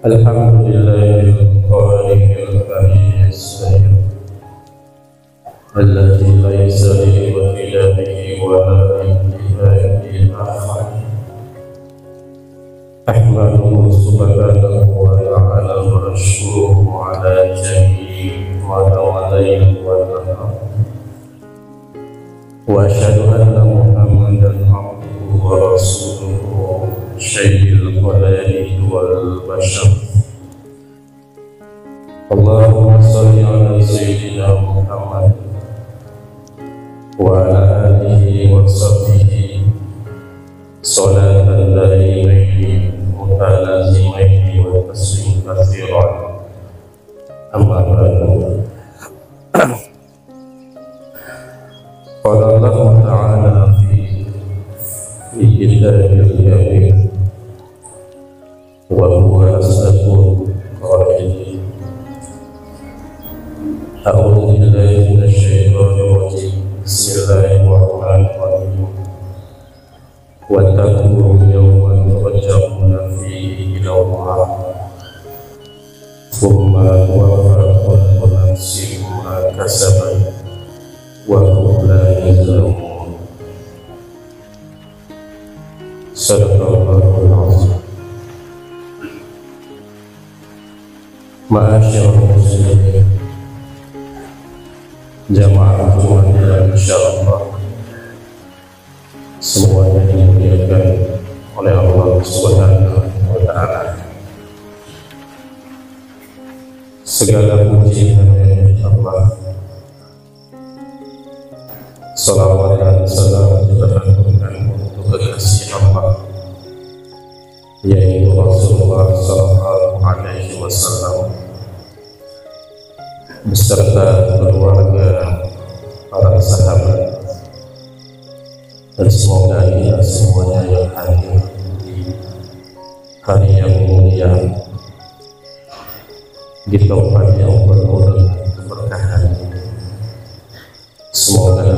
Alhamdulillahil khaliqil karim alladzi laysa liwahidatihi wa la intihaihi al-akhar. Ahmaduhu subhanahu wa ta'ala wa ashkuruhu ala jami'i ma tawadaihi wa ta'ala. Wa asyhadu anna Muhammadan abduhu wa rasuluhu sayyidil khalaiqi wal bashar. Allahumma shalli ala sayyidina Muhammad wa ala alihi wa sahbihi salatan daimaini mutalazimaini wa taslim katsiran. Amma ba'du. Qala Allah ta'ala fi kitabil karim wa huwa asdaqul qa'ilin. A'udzu billahi minasyaitonir rajim. Bismillahirrahmanirrahim. Wattaqu yawman turja'una fihi ila Allah thumma tuwaffa kullu nafsin ma kasabat wa hum la yuzlamun. Sadaqallahul azim. Ma'asyiral muslimin, jamaah Jumat yang insyaallah semuanya dimuliakan oleh Allah Subhanahu wa ta'ala. Segala puji hanya milik Allah. Salawat dan salam kita aturkan untuk kekasih Allah, yaitu Rasulullah sallallahu alaihi wasallam beserta keluarga, para sahabat, dan semoga kita semuanya yang hadir di hari yang mulia, di tempat yang penuh dengan keberkahan, semoga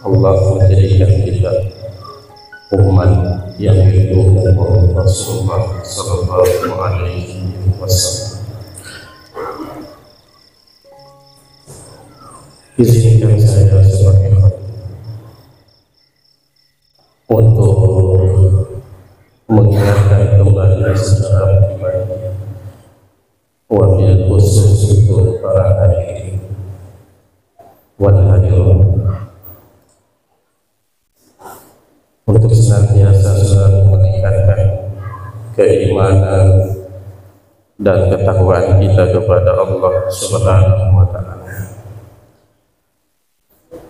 Allah menjadikan kita umat yang didukung oleh Rasulullah sallallahu alaihi wasallam. Izinkan saya sebagai untuk mengingatkan kembali secara pribadi, wabil khusus untuk para hadirin wal hadirin, untuk senantiasa selalu meningkatkan keimanan dan ketakwaan kita kepada Allah Subhanahu wa ta'ala.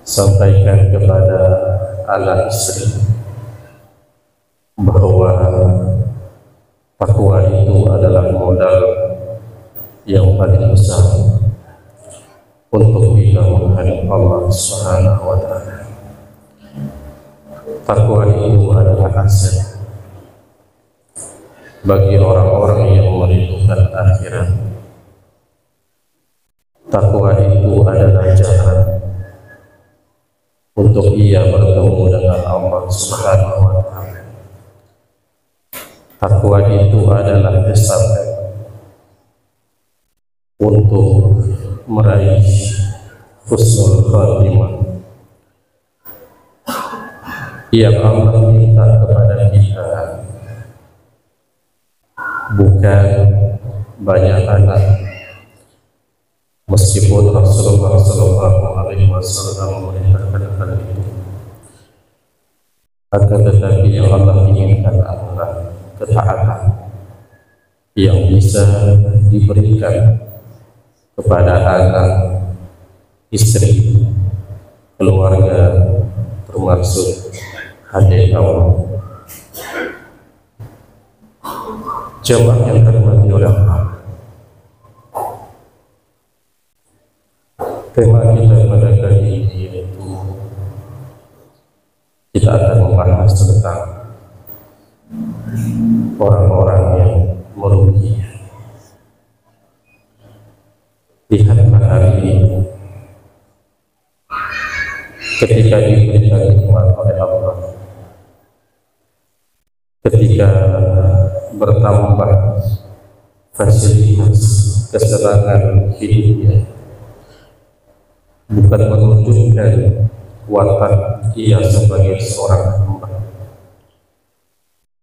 Sampaikan kepada anak istri bahwa takwa itu adalah modal yang paling besar untuk kita menghadap Allah Subhanahu wa ta'ala. Takwa itu adalah aset bagi orang-orang yang merindukan akhirat. Takwa itu adalah jalan untuk ia bertemu dengan Allah Subhanahu wa ta'ala. Takwa itu adalah estafet untuk meraih husnul khatimah yang Allah minta kepada kita, bukan banyak anak. Meskipun Rasulullah sallallahu alaihi wasallam memerintahkan hal itu, akan tetapi yang Allah inginkan adalah ketaatan yang bisa diberikan kepada anak, istri, keluarga, termasuk hadir Allah. Jemaah yang dirahmati oleh Allah, tema kita pada kali ini yaitu kita akan membahas tentang orang-orang yang merugi. Lihatlah hari ini, ketika diberikan nikmat oleh Allah, ketika bertambah fasilitas kesenangan hidupnya, bukan menunjukkan watak ia sebagai seorang hamba,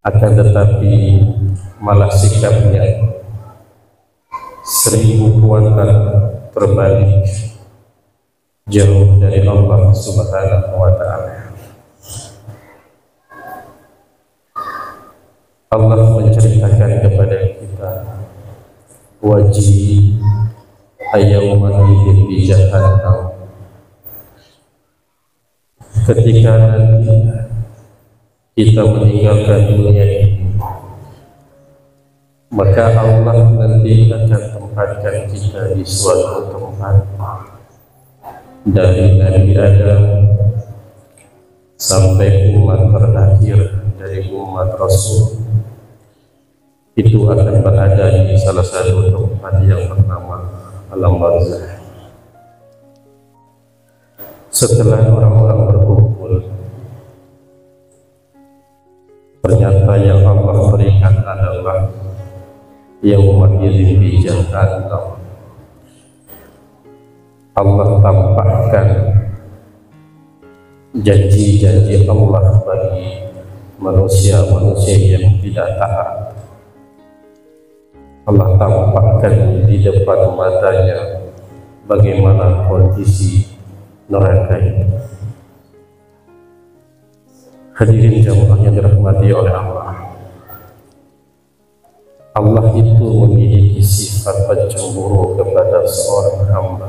akan tetapi malah sikapnya 1000 kuartal terbalik, jauh dari Allah Subhanahu wa Ta'ala. Allah menceritakan kepada kita, wajib ayyawma idin bi jahannam, ketika nanti kita meninggalkan dunia ini, maka Allah nanti akan tempatkan kita di suatu tempat, dari Nabi Adam sampai umat terakhir dari umat Rasul, itu akan berada di salah satu tempat yang bernama alam barzakh. Setelah orang-orang berkumpul, ternyata yang Allah berikan adalah yaumul idzin bi jahannam. Allah tampakkan janji-janji Allah bagi manusia-manusia yang tidak taat. Allah tampakkan di depan matanya bagaimana kondisi neraka itu. Hadirin jamaah yang dirahmati oleh Allah, Allah itu memiliki sifat pencemburu kepada seorang hamba.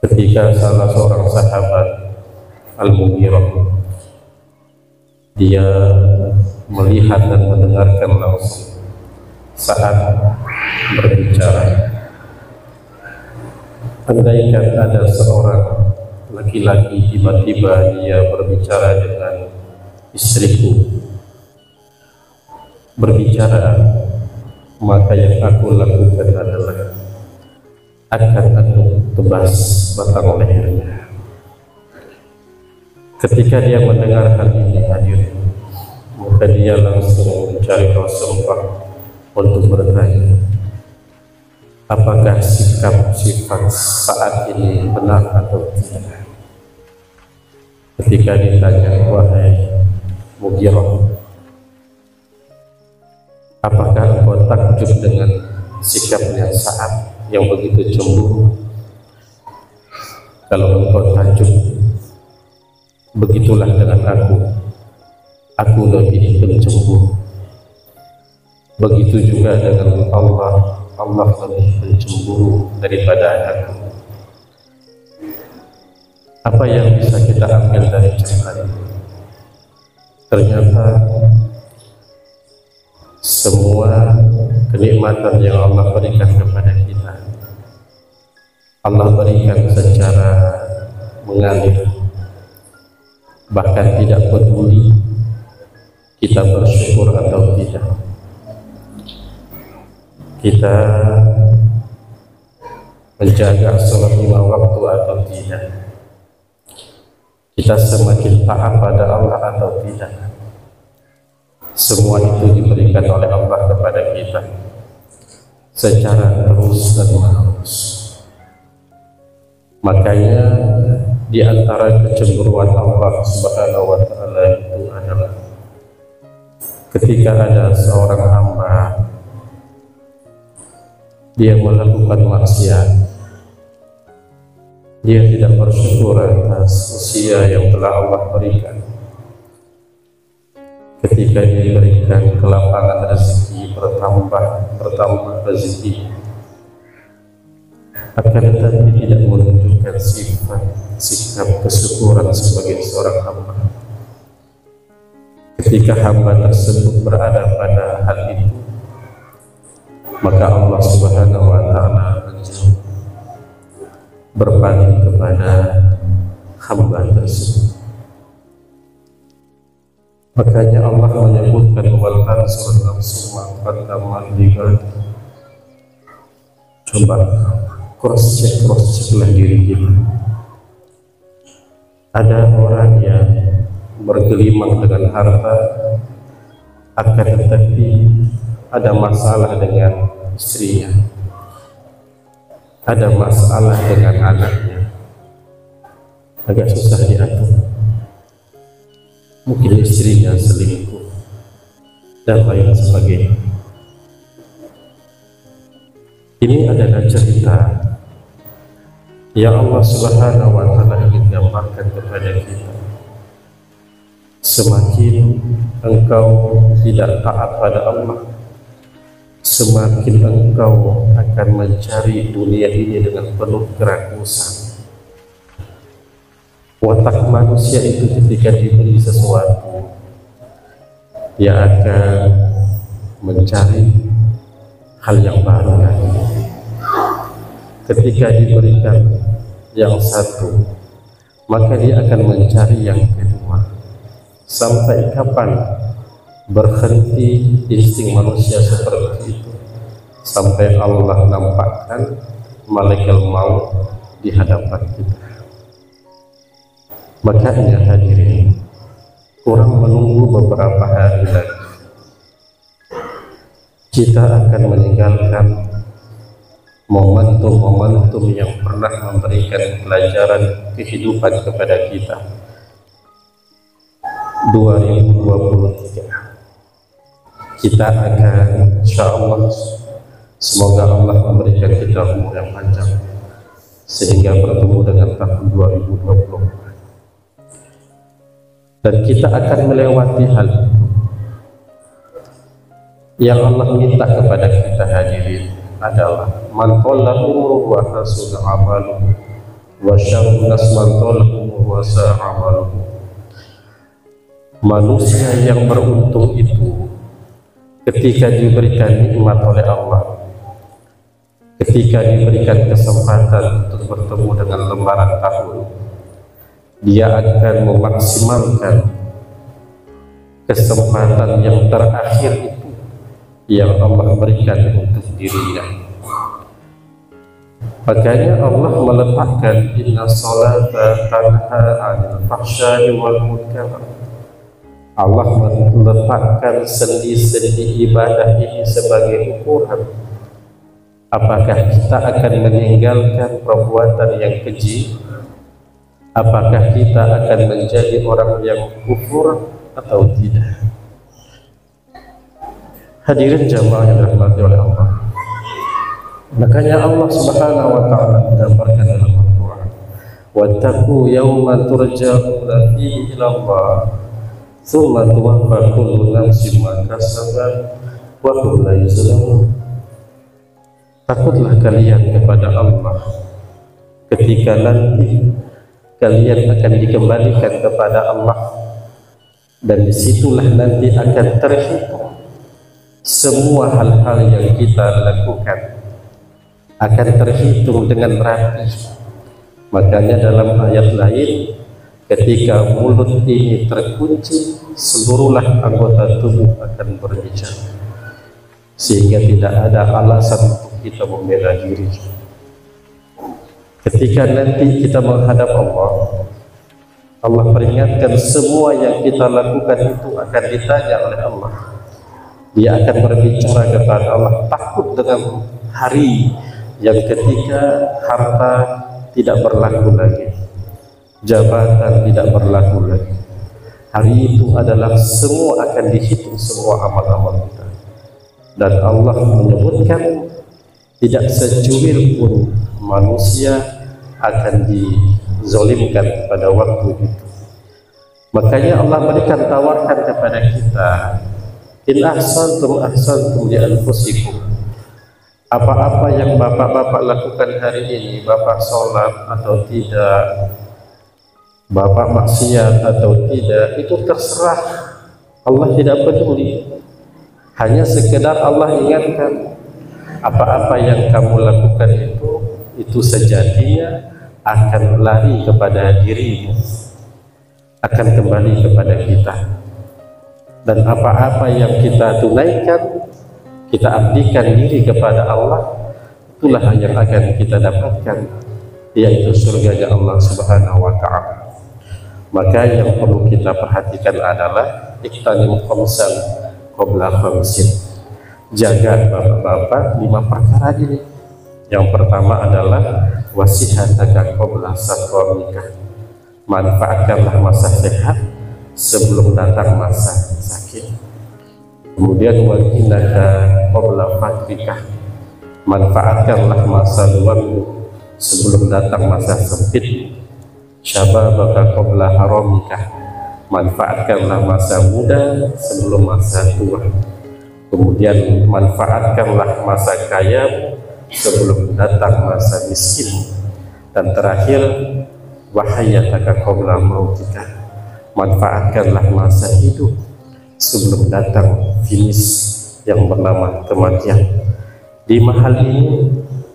Ketika salah seorang sahabat Al-Mughirah, dia melihat dan mendengarkan langsung saat berbicara, andaikan ada seorang laki-laki tiba-tiba dia berbicara dengan istriku, berbicara, maka yang aku lakukan adalah akan aku tebas batang lehernya. Ketika dia mendengar hal ini, hadirin, maka dia langsung mencari Rasulullah untuk bertanya, apakah sikap-sifat saat ini benar atau tidak. Ketika ditanya, wahai Mughirah, apakah engkau takjub dengan sikapnya saat yang begitu cemburu? Kalau engkau takjub, begitulah dengan aku lebih pencemburu. Begitu juga dengan Allah lebih pencemburu daripada aku. Apa yang bisa kita ambil dari cerita ini? Ternyata semua kenikmatan yang Allah berikan kepada kita, Allah berikan secara mengalir, bahkan tidak peduli kita bersyukur atau tidak. Kita menjaga sholat 5 waktu atau tidak, kita semakin taat pada Allah atau tidak, semua itu diberikan oleh Allah kepada kita secara terus dan menerus. Makanya di antara kecemburuan Allah Subhanahu wa Ta'ala itu adalah ketika ada seorang hamba dia melakukan maksiat, dia tidak bersyukur atas usia yang telah Allah berikan. Ketika diberikan kelapangan rezeki, bertambah rezeki, akan tetapi tidak menunjukkan sikap kesyukuran sebagai seorang hamba. Ketika hamba tersebut berada pada hal itu, maka Allah Subhanahu wa Ta'ala berpaling kepada hamba tersebut. Makanya Allah menyebutkan wal tansur nafsu ma qaddamat lighad, Coba cross check lah diri kita. Ada orang yang bergelimang dengan harta, akan tetapi ada masalah dengan istrinya, ada masalah dengan anaknya, agak susah diatur. Mungkin istrinya selingkuh dan lain sebagainya. Ini adalah cerita yang Allah Subhanahu wa Ta'ala ingin gambarkan kepada kita. Semakin engkau tidak taat pada Allah, semakin engkau akan mencari dunia ini dengan penuh kerakusan. Watak manusia itu ketika diberi sesuatu, dia akan mencari hal yang baru lagi. Ketika diberikan yang satu, maka dia akan mencari yang kedua. Sampai kapan berhenti insting manusia seperti itu? Sampai Allah nampakkan malaikat maut di hadapan kita. Makanya hadirin, kurang menunggu beberapa hari lagi, kita akan meninggalkan momentum-momentum yang pernah memberikan pelajaran kehidupan kepada kita. 2023 kita akan, insyaallah, semoga Allah memberikan kita umur yang panjang sehingga bertemu dengan tahun 2024, dan kita akan melewati hal itu. Yang Allah minta kepada kita hadirin adalah man tola umruhu wa hasuna amaluhu wa syarrun nas man tola umruhu wa sa'a amaluhu. Manusia yang beruntung itu ketika diberikan nikmat oleh Allah, ketika diberikan kesempatan untuk bertemu dengan lembaran tahun, dia akan memaksimalkan kesempatan yang terakhir itu yang Allah berikan untuk dirinya. Makanya Allah meletakkan inna sholata tanha 'anil fahsya'i wal munkar. Allah meletakkan sendi-sendi ibadah ini sebagai ukuran apakah kita akan meninggalkan perbuatan yang keji, apakah kita akan menjadi orang yang kufur atau tidak. Hadirin jamaah yang dirahmati oleh Allah, makanya Allah Subhanahu wa Ta'ala menggambarkan dalam Al-Quran, wattaqu yawman turja'una fihi ila Allah tsumma tuwaffa kullu nafsin ma kasabat wa hum la yuzlamun. Takutlah kalian kepada Allah ketika nanti kalian akan dikembalikan kepada Allah, dan disitulah nanti akan terhitung semua hal-hal yang kita lakukan, akan terhitung dengan rapi. Makanya dalam ayat lain, ketika mulut ini terkunci, seluruhlah anggota tubuh akan berbicara, sehingga tidak ada alasan untuk kita membela diri. Ketika nanti kita menghadap Allah, Allah peringatkan semua yang kita lakukan itu akan ditanya oleh Allah. Dia akan berbicara kepada Allah. Takut dengan hari yang ketika harta tidak berlaku lagi, jabatan tidak berlaku lagi. Hari itu adalah semua akan dihitung, semua amal-amal kita. Dan Allah menyebutkan tidak secuil pun manusia akan dizolimkan pada waktu itu. Makanya Allah berikan tawarkan kepada kita, in ahsantum ahsantum li anfusikum. Apa-apa yang bapak-bapak lakukan hari ini, bapak sholat atau tidak, bapak maksiat atau tidak, itu terserah. Allah tidak peduli. Hanya sekedar Allah ingatkan, apa-apa yang kamu lakukan itu sejatinya akan lari kepada dirimu, akan kembali kepada kita. Dan apa-apa yang kita tunaikan, kita abdikan diri kepada Allah, itu itulah yang akan kita dapatkan, yaitu surganya Allah Subhanahu wa Ta'ala. Maka yang perlu kita perhatikan adalah iqtanim khamsan qabla khamsin. Jaga bapak-bapak 5 perkara ini. Yang pertama adalah wasihataka qabla saqamika. Manfaatkanlah masa sehat sebelum datang masa sakit. Kemudian wakinaka qabla fakrika. Manfaatkanlah masa luangmu sebelum datang masa sempit. Syababaka qabla haramika. Manfaatkanlah masa muda sebelum masa tua. Kemudian manfaatkanlah masa kaya sebelum datang masa miskin. Dan terakhir, wahayataka qabla mautika. Manfaatkanlah masa hidup sebelum datang finish yang bernama kematian. Di mahal ini,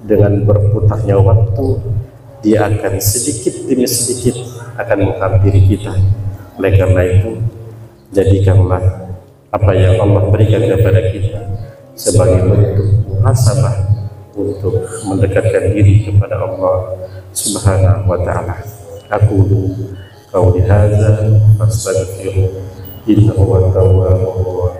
dengan berputarnya waktu, dia akan sedikit demi sedikit akan menghampiri kita. Oleh karena itu, jadikanlah apa yang Allah berikan kepada kita sebagai bentuk muhasabah untuk mendekatkan diri kepada Allah Subhanahu wa Ta'ala. Aqulu qawli hadza fastaghfiruh innahu huwat tawwabur rahim.